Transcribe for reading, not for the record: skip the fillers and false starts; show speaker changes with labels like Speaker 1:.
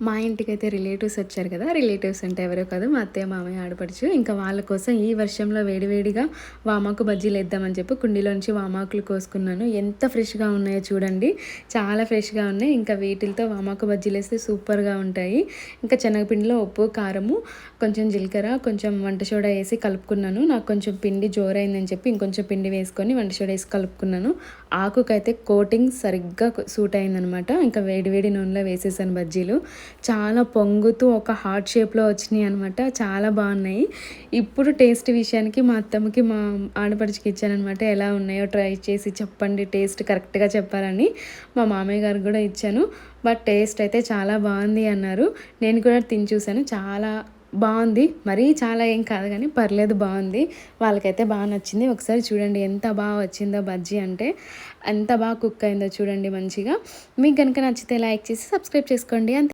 Speaker 1: మా ఇంటికైతే రిలేటివ్స్ వచ్చారు కదా! రిలేటివ్స్ అంటే ఎవరో కాదు మా అత్తయ్య, మామయ్య, ఆడపడుచు. ఇంకా వాళ్ళ కోసం ఈ వర్షంలో వేడివేడిగా వామాకు బజ్జీలేద్దామని చెప్పి కుండీలోంచి వామాకులు కోసుకున్నాను. ఎంత ఫ్రెష్‌గా ఉన్నాయో చూడండి. చాలా ఫ్రెష్‌గా ఉన్నాయి. ఇంకా వీటిలతో వామాకు బజ్జీలేస్తే సూపర్‌గా ఉంటాయి. ఇంకా శనగపిండిలో ఉప్పు, కారము, కొంచెం జీలకర్ర, కొంచెం వంట సోడా ఏసి కలుపుకున్నాను. నాకు కొంచెం పిండి జోరైందని చెప్పి ఇంకొంచెం పిండి వేసుకొని వంట సోడా ఏసి కలుపుకున్నాను. ఆకుకైతే కోటింగ్ సరిగ్గా సూట్ అయిందనమాట. ఇంకా వేడి వేడి నూనెలో వేసేసాను బజ్జీలు. చాలా పొంగుతూ ఒక హార్ట్ షేప్‌లో వచ్చినాయి అనమాట. చాలా బాగున్నాయి. ఇప్పుడు టేస్ట్ విషయానికి మా అత్తమ్మకి, మా ఆడపడుచుకి ఇచ్చాననమాట. ఎలా ఉన్నాయో ట్రై చేసి చెప్పండి, టేస్ట్ కరెక్ట్‌గా చెప్పాలని. మా మామయ్య గారికి కూడా ఇచ్చాను. బట్ టేస్ట్ అయితే చాలా బాగుంది అన్నారు. నేను కూడా తిని చూసాను. చాలా బాగుంది. మరీ చాలా ఏం కాదు కానీ పర్లేదు, బాగుంది. వాళ్ళకైతే బాగా నచ్చింది. ఒకసారి చూడండి ఎంత బాగా వచ్చిందో బజ్జీ అంటే. ఎంత బాగా కుక్ అయిందో చూడండి మంచిగా. మీకు గనుక నచ్చితే లైక్ చేసి సబ్స్క్రైబ్ చేసుకోండి. అంతే.